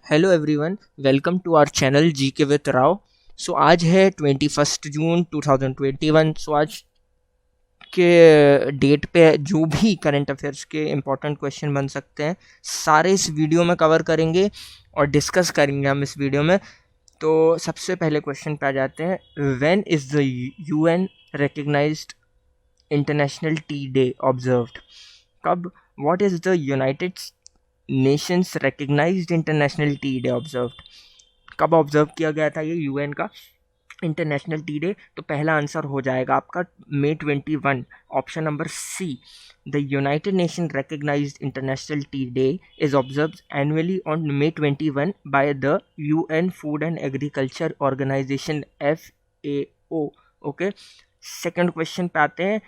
Hello everyone, welcome to our channel GK with Rao. So आज है 21 जून 2021। सो आज के डेट पे जो भी करंट अफेयर्स के इम्पोर्टेंट क्वेश्चन बन सकते हैं सारे इस वीडियो में कवर करेंगे और डिस्कस करेंगे हम इस वीडियो में। तो सबसे पहले क्वेश्चन पे आ जाते हैं। When is the UN recognised international tea day observed? कब? What is the United Nations recognised international tea day observed? कब ऑब्जर्व किया गया था ये यूएन का इंटरनेशनल टी डे? तो पहला आंसर हो जाएगा आपका May 21, option number C. The United Nation recognised international tea day is observed annually on May 21 by the UN food and agriculture organisation FAO। Okay, second question पे आते हैं।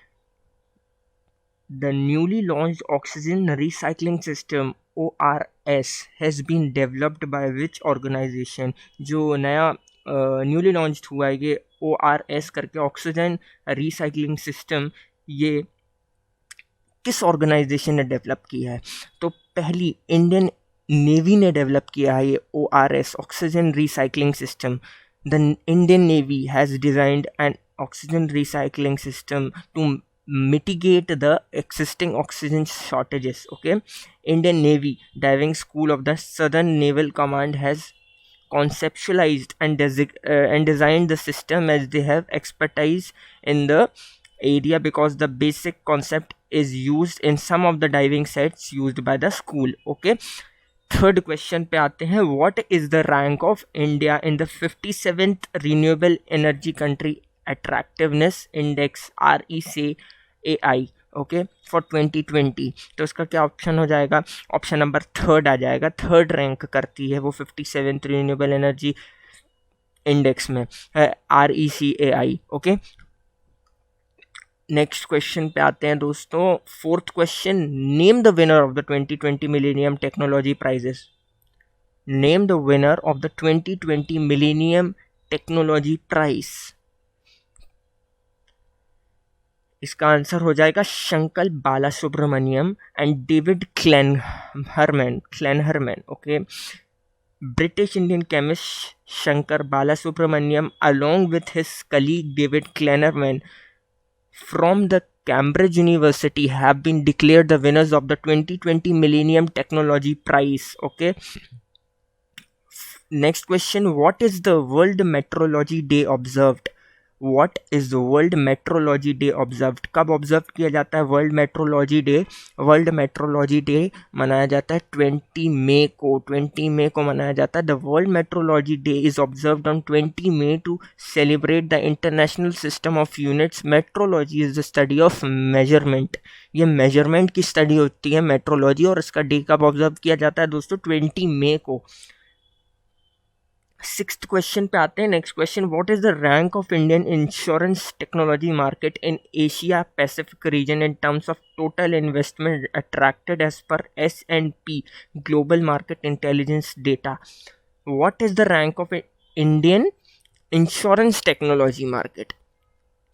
The newly launched oxygen recycling system ORS has been developed by which organization? जो नया newly launch हुआ है ये ORS करके oxygen recycling system, ये किस ऑर्गेनाइजेशन ने डेवलप किया है? तो पहली इंडियन नेवी ने डेवलप किया है ये ORS oxygen recycling system. The Indian navy has designed an oxygen recycling system to mitigate the existing oxygen shortages. Okay, Indian Navy Diving School of the Southern Naval Command has conceptualized and designed the system, as they have expertise in the area because the basic concept is used in some of the diving sets used by the school. Okay, third question पे आते हैं। What is the rank of India in the 57th renewable energy country attractiveness index RECAI okay for 2020? तो इसका क्या option हो जाएगा? Option number third आ जाएगा। Third rank करती है वो 57th रिन्यूएबल एनर्जी इंडेक्स में, RECAI। ओके, नेक्स्ट क्वेश्चन पे आते हैं दोस्तों। Fourth question, name the winner of the 2020 millennium technology prizes. Name the winner of the 2020 millennium technology prize. इसका आंसर हो जाएगा Shankar Balasubramanian and David Klenerman. Okay, British Indian chemist Shankar Balasubramanian along with his colleague David Klenerman from the Cambridge University have been declared the winners of the 2020 Millennium Technology Prize. Okay, next question, what is the World Meteorology Day observed? What is the World Meteorology Day observed? कब observe किया जाता है world metrology day? World metrology day मनाया जाता है 20 मई को मनाया जाता है। The world metrology day is observed on 20 May to celebrate the international system of units. Metrology is the study of measurement. ये मेजरमेंट की स्टडी होती है मेट्रोलॉजी, और इसका डे कब ऑब्जर्व किया जाता है दोस्तों? 20 मई को। सिक्स्थ क्वेश्चन पे आते हैं। Next question, what is the rank of Indian insurance technology market in Asia Pacific region in terms of total investment attracted as per S&P global market intelligence data? What is the rank of Indian insurance technology market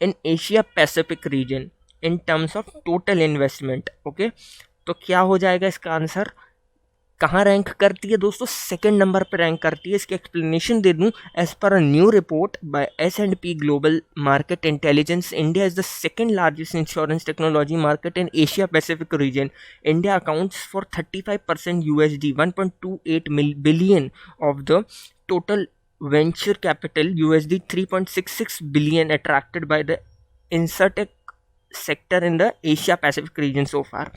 in Asia Pacific region in terms of total investment? Okay, तो क्या हो जाएगा इसका answer? कहाँ rank करती है दोस्तों? Second number पर रैंक करती है। इसकी एक्सप्लेनेशन दे दूं। As per a new report by S&P global market intelligence, India is the second largest insurance technology market in Asia Pacific region. India accounts for 35% USD 1.28 billion of the total venture capital USD 3.66 billion attracted by the insurtech sector in the Asia Pacific region so far.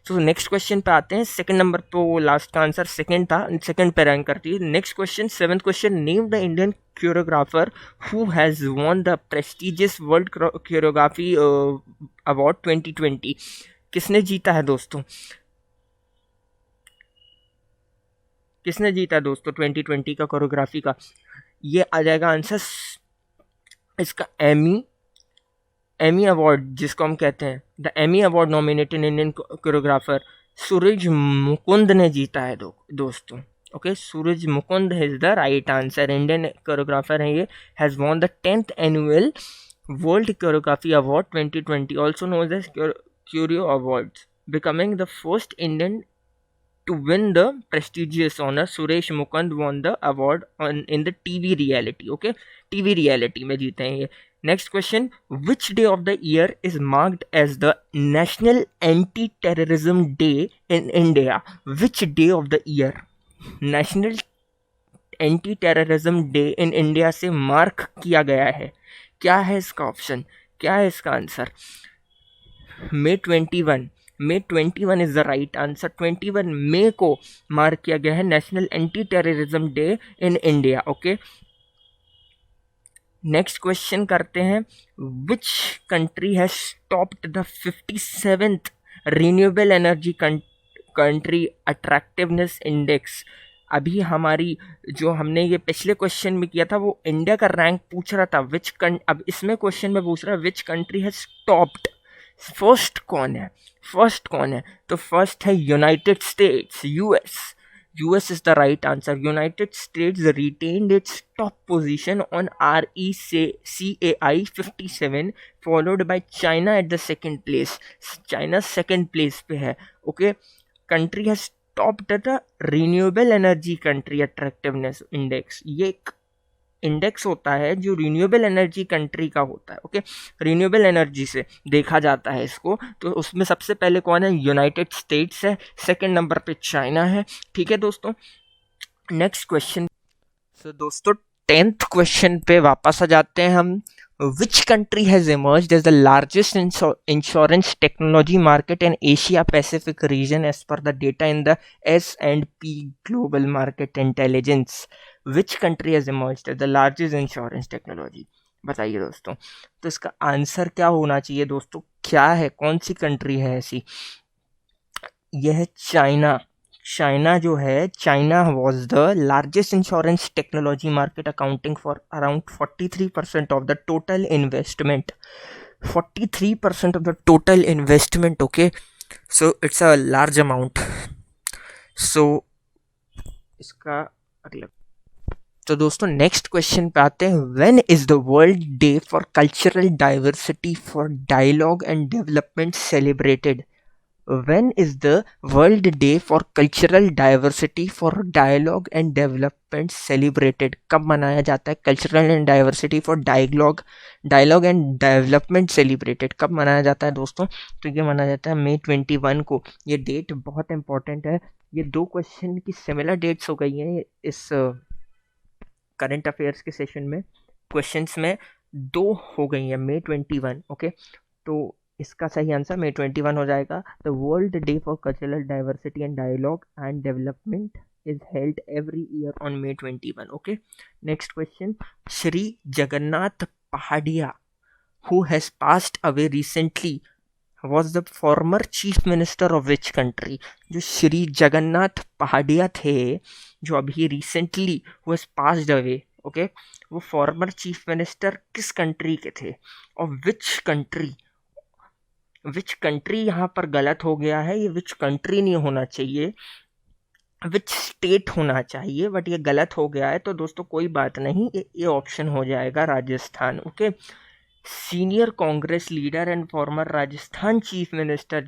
So next question पे आते हैं। Second number पे वो last का answer second था, second पे rank करती है। Next question, seventh question, name the Indian choreographer who has won the prestigious world choreography award 2020? किसने जीता है दोस्तों? किसने जीता दोस्तों 2020 का कोरियोग्राफी का? ये आ जाएगा आंसर इसका एमी अवार्ड, जिसको हम कहते हैं the Emmy award nominated Indian choreographer Suraj Mukund ने जीता है दोस्तों। ओके, Suraj Mukund is the right answer. Indian choreographer है ये, has won the 10th annual world choreography award 2020, also known as Curio awards, becoming the first Indian To win the prestigious honor, Suresh Mukund won the award in the TV reality. Okay, TV reality में जीते हैं ये. Next question: which day of the year is marked as the National Anti-Terrorism Day in India? Which day of the year National Anti-Terrorism Day in India से mark किया गया है? क्या है इसका ऑप्शन, क्या है इसका answer? May 21. May 21 is the right answer. 21 मई को मार्क किया गया है national anti terrorism day in India. Okay, next question करते हैं. Which country has stopped the 57th renewable energy country attractiveness index? अभी हमारी जो हमने ये पिछले क्वेश्चन में किया था वो इंडिया का रैंक पूछ रहा था. अब इसमें क्वेश्चन में पूछ रहा है which country has stopped. First कौन है, फर्स्ट कौन है? तो फर्स्ट है United states, US. US is the right answer. United states retained its top position on RECAI 57, followed by China at the second place. China second place पे है. Okay, country has topped the renewable energy country attractiveness index. ये एक index होता है जो renewable energy country का होता है. ओके, रिन्यूएबल एनर्जी से देखा जाता है इसको. तो उसमें सबसे पहले कौन है? यूनाइटेड स्टेट्स है. सेकंड नंबर पे चाइना है. ठीक है दोस्तों, नेक्स्ट क्वेश्चन. सो दोस्तों 10th क्वेश्चन पे वापस आ जाते हैं हम. Which country has emerged as the largest insurance technology market in Asia Pacific region as per the data in the S&P Global Market Intelligence? Which country has emerged as the largest insurance technology? बताइए दोस्तों. तो इसका answer क्या होना चाहिए दोस्तों? क्या है, कौन सी कंट्री है ऐसी? यह है चाइना. चाइना जो है, China was the largest insurance technology market accounting for around 43% of the total investment. 43% of the total investment. Okay, so it's a large amount. So इसका अगला. तो दोस्तों नेक्स्ट क्वेश्चन पे आते हैं. When is the world day for cultural diversity for dialogue and development celebrated? When is the World Day for Cultural Diversity for Dialogue and Development celebrated? कब मनाया जाता है Cultural and Diversity for Dialogue and Development celebrated? कब मनाया जाता है दोस्तों? तो ये मनाया जाता है May 21 को. ये डेट बहुत इंपॉर्टेंट है. ये दो क्वेश्चन की सिमिलर डेट्स हो गई हैं इस करंट अफेयर्स के सेशन में. क्वेश्चंस में दो हो गई हैं May 21. ओके, तो इसका सही आंसर May 21 हो जाएगा. The world day for cultural diversity and dialogue and development is held every year on May 21. Okay, next question. Shri Jagannath Pahadia who has passed away recently was the former chief minister of which country? जो श्री जगन्नाथ पहाड़िया थे जो अभी recently who has passed away, okay, वो former chief minister किस country के थे? और which country? Which country यहाँ पर गलत हो गया है. ये विच कंट्री नहीं होना चाहिए, विच स्टेट होना चाहिए, बट ये गलत हो गया है. तो दोस्तों कोई बात नहीं, ये ऑप्शन हो जाएगा Rajasthan. Okay, senior Congress leader and former Rajasthan chief minister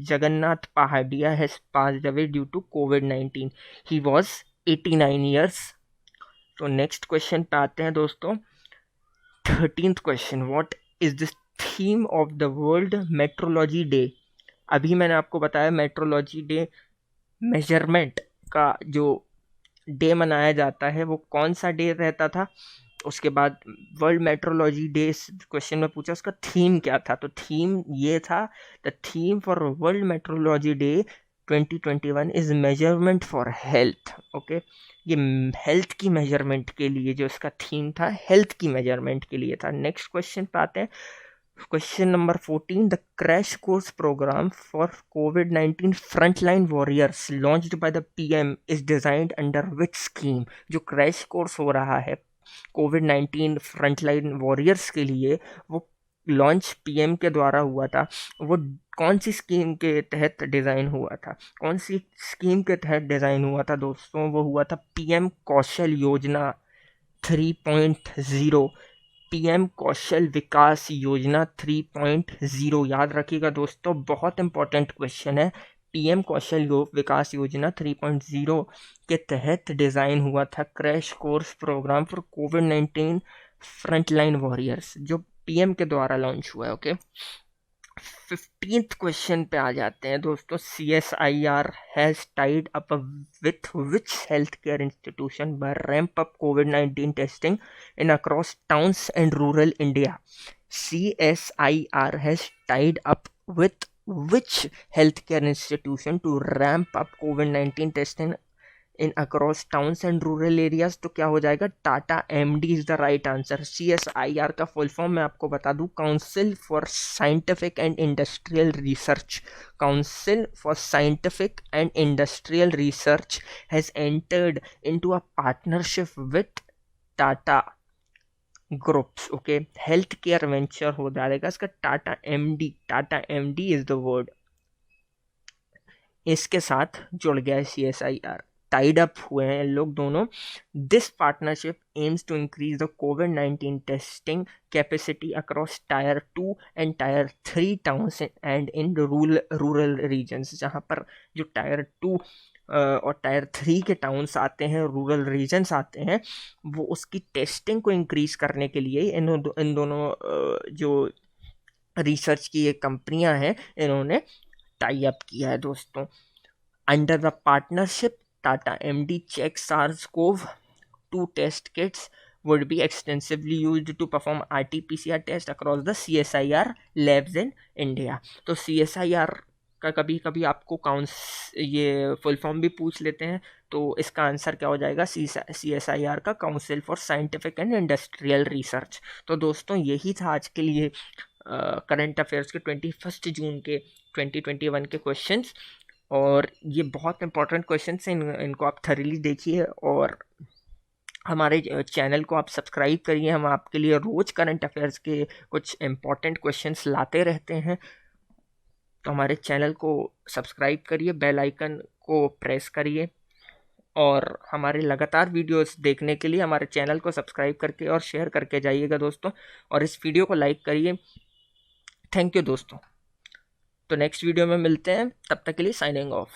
Jagannath Pahadia has passed away due to COVID-19. He was 89 years. तो नेक्स्ट क्वेश्चन पे आते हैं दोस्तों. 13th क्वेश्चन. What is this theme of the world metrology day? अभी मैंने आपको बताया मेट्रोलॉजी डे मेजरमेंट का जो डे मनाया जाता है वो कौन सा डे रहता था. उसके बाद वर्ल्ड मेट्रोलॉजी डे क्वेश्चन में पूछा उसका थीम क्या था. तो थीम ये था, the theme for world metrology day 2021 is measurement for health. Okay, ये हेल्थ की मेजरमेंट के लिए जो इसका थीम था, हेल्थ की मेजरमेंट के लिए था. नेक्स्ट क्वेश्चन पे आते हैं. Question number 14. The crash course program for COVID-19 frontline warriors launched by the PM is designed under which scheme? जो क्रैश कोर्स हो रहा है COVID-19 फ्रंटलाइन वॉरियर्स के लिए, वो लॉन्च PM के द्वारा हुआ था. वो कौन सी स्कीम के तहत डिज़ाइन हुआ था? कौन सी स्कीम के तहत डिज़ाइन हुआ था दोस्तों? वो हुआ था PM कौशल योजना 3.0. PM कौशल विकास योजना 3.0. याद रखिएगा दोस्तों, बहुत इंपॉर्टेंट क्वेश्चन है. पीएम कौशल विकास योजना 3.0 के तहत डिज़ाइन हुआ था क्रैश कोर्स प्रोग्राम फॉर कोविड-19 फ्रंटलाइन वॉरियर्स, जो पीएम के द्वारा लॉन्च हुआ है। ओके, 15th क्वेश्चन पे आ जाते हैं दोस्तों। CSIR has tied up with which health care institution by ramp up कोविड-19 testing in across towns and rural India. CSIR has tied up with which healthcare institution to ramp up COVID-19 testing in across towns and rural areas? तो क्या हो जाएगा? Tata MD is the right answer. CSIR का full form मैं आपको बता दूं, council for scientific and industrial research. Council for scientific and industrial research has entered into a partnership with Tata groups. Okay, health care venture हो जाएगा इसका Tata MD is the word, इसके साथ जुड़ गया है CSIR, टाइड अप हुए हैं लोग दोनों। This partnership aims to increase the कोविड-19 testing capacity across tier 2 and tier 3 towns and in rural regions. जहाँ पर जो टायर 2 और टायर 3 के टाउन्स आते हैं, रूरल रीजन्स आते हैं, वो उसकी टेस्टिंग को इंक्रीज करने के लिए इन दोनों जो रिसर्च की ये कंपनियां हैं, इन्होंने टाई अप किया है दोस्तों। Under the partnership, Tata MD check SARS-CoV-2 test kits would be extensively used to perform RT-PCR test across the CSIR labs in India। तो CSIR का कभी कभी आपको ये फुल फॉर्म भी पूछ लेते हैं, तो इसका आंसर क्या हो जाएगा? CSIR का council for scientific and industrial research. तो दोस्तों यही था आज के लिए करंट अफेयर्स के 21 जून के 2021 के क्वेश्चंस, और ये बहुत इंपॉर्टेंट क्वेश्चंस हैं, इनको आप थरीली देखिए और हमारे चैनल को आप सब्सक्राइब करिए। हम आपके लिए रोज़ करंट अफेयर्स के कुछ इंपॉर्टेंट क्वेश्चंस लाते रहते हैं, तो हमारे चैनल को सब्सक्राइब करिए, बेल आइकन को प्रेस करिए, और हमारे लगातार वीडियोस देखने के लिए हमारे चैनल को सब्सक्राइब करके और शेयर करके जाइएगा दोस्तों, और इस वीडियो को लाइक करिए। थैंक यू दोस्तों। तो नेक्स्ट वीडियो में मिलते हैं, तब तक के लिए साइनिंग ऑफ।